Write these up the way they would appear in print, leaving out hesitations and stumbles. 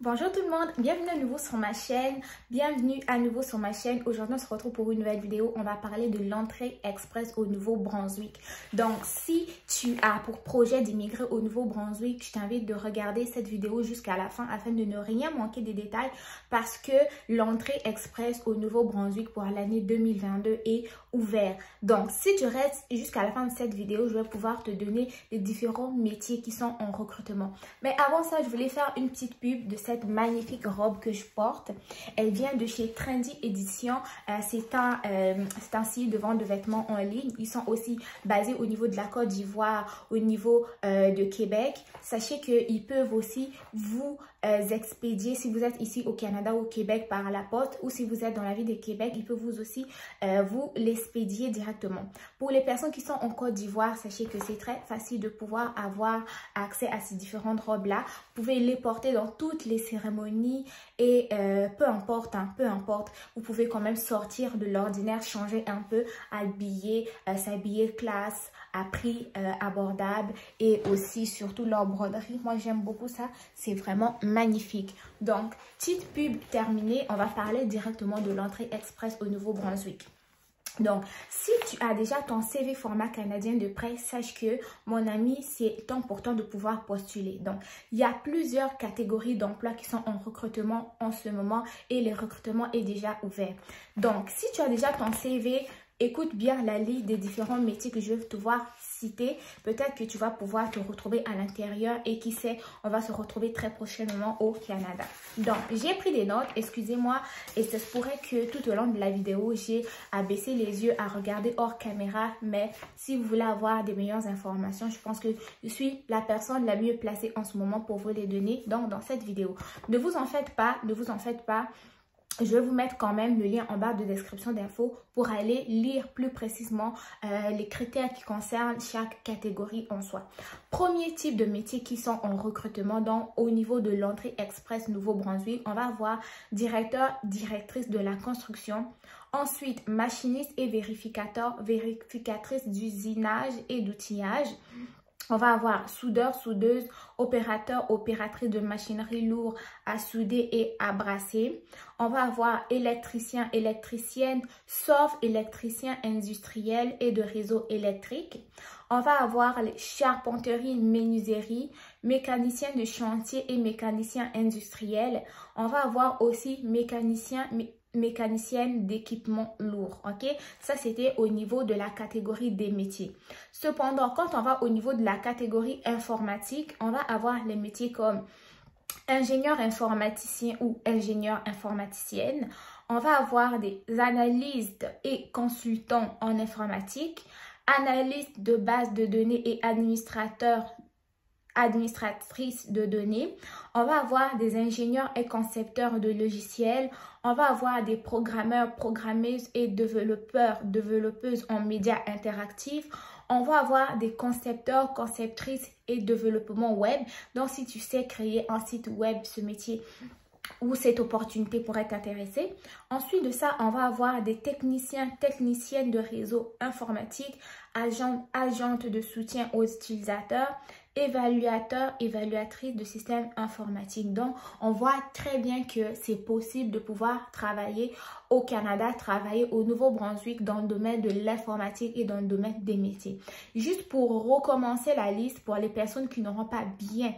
Bonjour tout le monde, bienvenue à nouveau sur ma chaîne, Aujourd'hui on se retrouve pour une nouvelle vidéo. On va parler de l'entrée express au Nouveau-Brunswick. Donc si tu as pour projet d'immigrer au Nouveau-Brunswick, je t'invite de regarder cette vidéo jusqu'à la fin afin de ne rien manquer des détails, parce que l'entrée express au Nouveau-Brunswick pour l'année 2022 est ouverte. Donc si tu restes jusqu'à la fin de cette vidéo, je vais pouvoir te donner les différents métiers qui sont en recrutement. Mais avant ça, je voulais faire une petite pub de cette magnifique robe que je porte. Elle vient de chez Trendy Edition. C'est un site de vente de vêtements en ligne. Ils sont aussi basés au niveau de la Côte d'Ivoire, au niveau de Québec. Sachez qu'ils peuvent aussi vous expédier si vous êtes ici au Canada ou au Québec par la poste, ou si vous êtes dans la ville de Québec, ils peuvent vous aussi vous l'expédier directement. Pour les personnes qui sont en Côte d'Ivoire, sachez que c'est très facile de pouvoir avoir accès à ces différentes robes-là. Vous pouvez les porter dans toutes les cérémonies et peu importe, vous pouvez quand même sortir de l'ordinaire, changer un peu, s'habiller classe, à prix abordable, et aussi surtout leur broderie. Moi j'aime beaucoup ça, c'est vraiment magnifique. Donc petite pub terminée, on va parler directement de l'entrée express au Nouveau-Brunswick. Donc, si tu as déjà ton CV format canadien de prêt, sache que, mon ami, c'est important de pouvoir postuler. Donc, il y a plusieurs catégories d'emplois qui sont en recrutement en ce moment et le recrutement est déjà ouvert. Donc, si tu as déjà ton CV, écoute bien la liste des différents métiers que je vais te voir citer. Peut-être que tu vas pouvoir te retrouver à l'intérieur et qui sait, on va se retrouver très prochainement au Canada. Donc, j'ai pris des notes, excusez-moi, et ça se pourrait que tout au long de la vidéo, j'ai abaissé les yeux à regarder hors caméra. Mais si vous voulez avoir des meilleures informations, je pense que je suis la personne la mieux placée en ce moment pour vous les donner dans cette vidéo. Ne vous en faites pas. Je vais vous mettre quand même le lien en barre de description d'infos pour aller lire plus précisément les critères qui concernent chaque catégorie en soi. Premier type de métier qui sont en recrutement au niveau de l'entrée express Nouveau-Brunswick, on va avoir directeur, directrice de la construction. Ensuite, machiniste et vérificatrice d'usinage et d'outillage. On va avoir soudeur, soudeuse, opérateur, opératrice de machinerie lourde à souder et à brasser. On va avoir électricien, électricienne, sauf électricien industriel et de réseau électrique. On va avoir les charpenterie, menuiserie, mécanicien de chantier et mécanicien industriel. On va avoir aussi mécanicienne d'équipement lourd, ok? Ça, c'était au niveau de la catégorie des métiers. Cependant, quand on va au niveau de la catégorie informatique, on va avoir les métiers comme ingénieur informaticien ou ingénieur informaticienne. On va avoir des analystes et consultants en informatique, analystes de base de données et administratrice de données. On va avoir des ingénieurs et concepteurs de logiciels. On va avoir des programmeurs, programmeuses et développeuses en médias interactifs. On va avoir des concepteurs, conceptrices et développement web. Donc, si tu sais créer un site web, ce métier où cette opportunité pourrait t'intéresser. Ensuite de ça, on va avoir des techniciens, techniciennes de réseau informatique, agentes de soutien aux utilisateurs, évaluateurs, évaluatrices de systèmes informatiques. Donc, on voit très bien que c'est possible de pouvoir travailler au Canada, travailler au Nouveau-Brunswick dans le domaine de l'informatique et dans le domaine des métiers. Juste pour recommencer la liste pour les personnes qui n'auront pas bien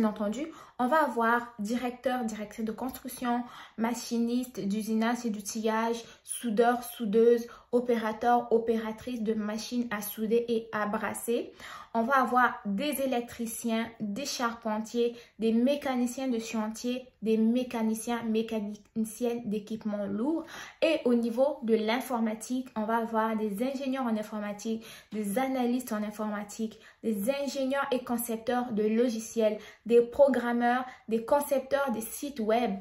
entendu, on va avoir directeur, directrice de construction, machiniste d'usinage et d'outillage, soudeur, soudeuse, opérateur, opératrice de machines à souder et à brasser. On va avoir des électriciens, des charpentiers, des mécaniciens de chantier, des mécaniciens, mécaniciennes d'équipement lourd. Et au niveau de l'informatique, on va avoir des ingénieurs en informatique, des analystes en informatique, des ingénieurs et concepteurs de logiciels, des programmeurs, des concepteurs des sites web,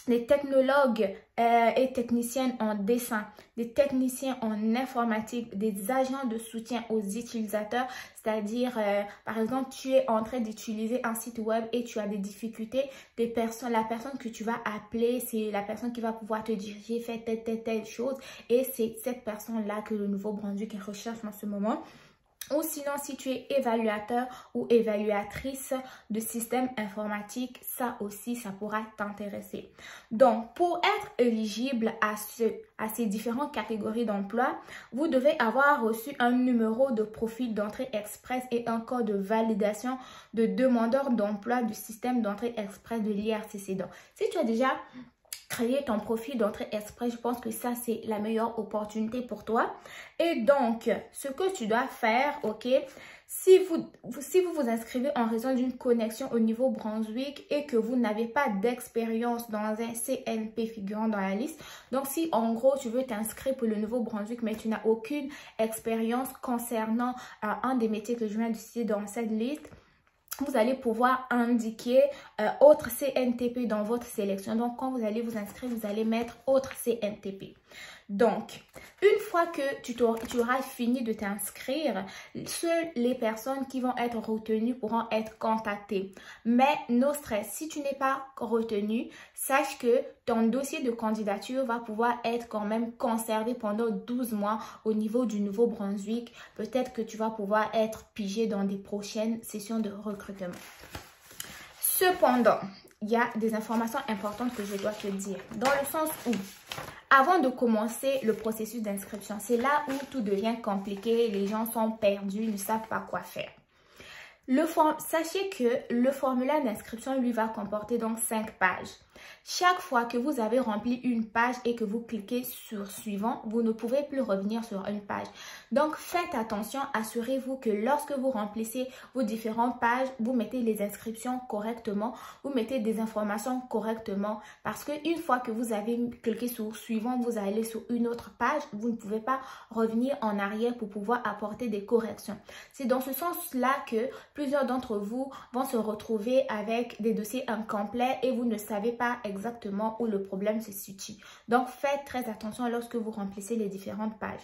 des technologues et techniciennes en dessin, des techniciens en informatique, des agents de soutien aux utilisateurs, c'est-à-dire, par exemple, tu es en train d'utiliser un site web et tu as des difficultés, la personne que tu vas appeler, c'est la personne qui va pouvoir te diriger, faire telle chose, et c'est cette personne-là que le Nouveau-Brunswick recherche en ce moment. Ou sinon, si tu es évaluateur ou évaluatrice de système informatique, ça aussi, ça pourra t'intéresser. Donc, pour être éligible à ces différentes catégories d'emploi, vous devez avoir reçu un numéro de profil d'entrée express et un code de validation de demandeur d'emploi du système d'entrée express de l'IRCC. Donc, si tu as déjà créer ton profil d'entrée express, je pense que ça, c'est la meilleure opportunité pour toi. Et donc, ce que tu dois faire, ok, si vous vous inscrivez en raison d'une connexion au niveau Brunswick et que vous n'avez pas d'expérience dans un CNP figurant dans la liste, donc si en gros tu veux t'inscrire pour le Nouveau-Brunswick mais tu n'as aucune expérience concernant un des métiers que je viens de citer dans cette liste, vous allez pouvoir indiquer autre CNTP dans votre sélection. Donc, quand vous allez vous inscrire, vous allez mettre autre CNTP. Donc, une fois que tu auras fini de t'inscrire, seules les personnes qui vont être retenues pourront être contactées. Mais no stress, si tu n'es pas retenu, sache que ton dossier de candidature va pouvoir être quand même conservé pendant 12 mois au niveau du Nouveau-Brunswick. Peut-être que tu vas pouvoir être pigé dans des prochaines sessions de recrutement. Cependant, il y a des informations importantes que je dois te dire. Dans le sens où, avant de commencer le processus d'inscription, c'est là où tout devient compliqué, les gens sont perdus, ne savent pas quoi faire. Sachez que le formulaire d'inscription, lui, va comporter donc 5 pages. Chaque fois que vous avez rempli une page et que vous cliquez sur suivant, vous ne pouvez plus revenir sur une page. Donc, faites attention, assurez-vous que lorsque vous remplissez vos différentes pages, vous mettez les inscriptions correctement, vous mettez des informations correctement parce qu'une fois que vous avez cliqué sur suivant, vous allez sur une autre page, vous ne pouvez pas revenir en arrière pour pouvoir apporter des corrections. C'est dans ce sens-là que plusieurs d'entre vous vont se retrouver avec des dossiers incomplets et vous ne savez pas exactement où le problème se situe. Donc, faites très attention lorsque vous remplissez les différentes pages.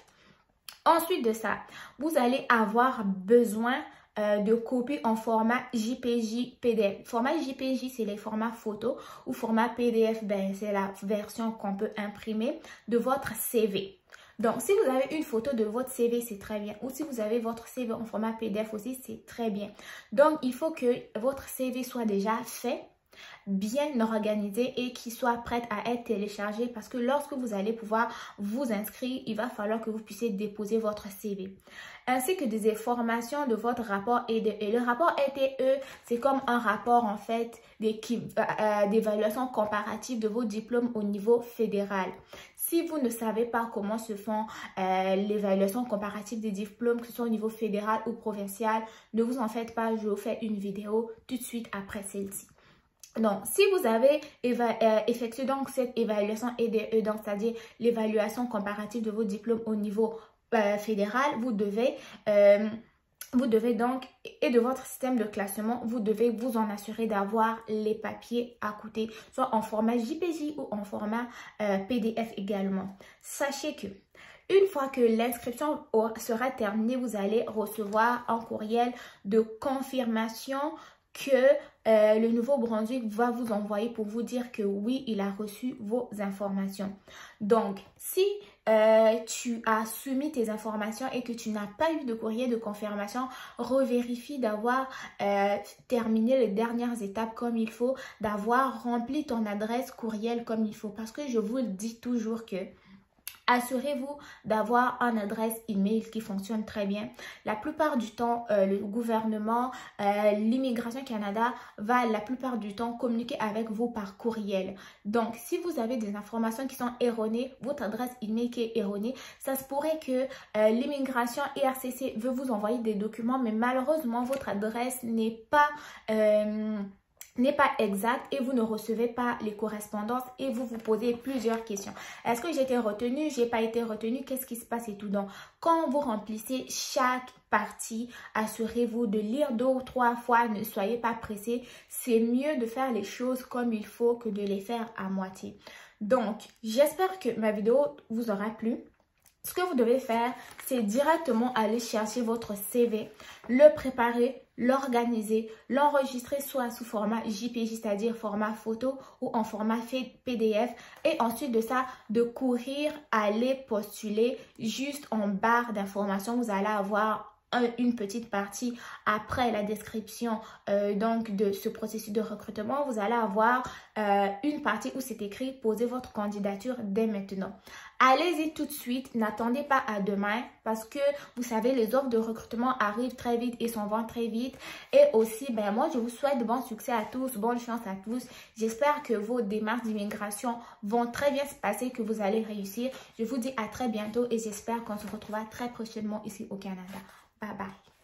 Ensuite de ça, vous allez avoir besoin de copies en format JPJ PDF. Format JPJ, c'est les formats photo ou format PDF, ben, c'est la version qu'on peut imprimer de votre CV. Donc, si vous avez une photo de votre CV, c'est très bien. Ou si vous avez votre CV en format PDF aussi, c'est très bien. Donc, il faut que votre CV soit déjà fait, bien organisé et qui soit prête à être téléchargée parce que lorsque vous allez pouvoir vous inscrire, il va falloir que vous puissiez déposer votre CV. Ainsi que des informations de votre rapport EDE. Le rapport EDE, c'est comme un rapport en fait d'évaluation comparative de vos diplômes au niveau fédéral. Si vous ne savez pas comment se font l'évaluation comparative des diplômes, que ce soit au niveau fédéral ou provincial, ne vous en faites pas, je vous fais une vidéo tout de suite après celle-ci. Donc, si vous avez effectué donc cette évaluation EDE, donc c'est-à-dire l'évaluation comparative de vos diplômes au niveau fédéral, vous devez donc, et de votre système de classement, vous devez vous en assurer d'avoir les papiers à côté, soit en format JPJ ou en format PDF également. Sachez que une fois que l'inscription sera terminée, vous allez recevoir un courriel de confirmation que le Nouveau-Brunswick va vous envoyer pour vous dire que oui, il a reçu vos informations. Donc, si tu as soumis tes informations et que tu n'as pas eu de courrier de confirmation, revérifie d'avoir terminé les dernières étapes comme il faut, d'avoir rempli ton adresse courriel comme il faut. Parce que je vous le dis toujours que assurez-vous d'avoir une adresse email qui fonctionne très bien. La plupart du temps, le gouvernement, l'Immigration Canada va la plupart du temps communiquer avec vous par courriel. Donc, si vous avez des informations qui sont erronées, votre adresse email qui est erronée, ça se pourrait que l'immigration IRCC veut vous envoyer des documents, mais malheureusement, votre adresse n'est pas exact et vous ne recevez pas les correspondances et vous vous posez plusieurs questions. Est-ce que j'ai été retenue? J'ai pas été retenue? Qu'est-ce qui se passe et tout? Donc, quand vous remplissez chaque partie, assurez-vous de lire 2 ou 3 fois. Ne soyez pas pressé. C'est mieux de faire les choses comme il faut que de les faire à moitié. Donc, j'espère que ma vidéo vous aura plu. Ce que vous devez faire, c'est directement aller chercher votre CV, le préparer, l'organiser, l'enregistrer soit sous format JPJ, c'est-à-dire format photo ou en format PDF. Et ensuite de ça, de courir, aller postuler juste en barre d'informations. Vous allez avoir une petite partie après la description donc de ce processus de recrutement, vous allez avoir une partie où c'est écrit « Posez votre candidature dès maintenant ». Allez-y tout de suite, n'attendez pas à demain parce que vous savez, les offres de recrutement arrivent très vite et s'en vont très vite. Et aussi, ben moi, je vous souhaite de bon succès à tous, bonne chance à tous. J'espère que vos démarches d'immigration vont très bien se passer, que vous allez réussir. Je vous dis à très bientôt et j'espère qu'on se retrouvera très prochainement ici au Canada. Bye bye.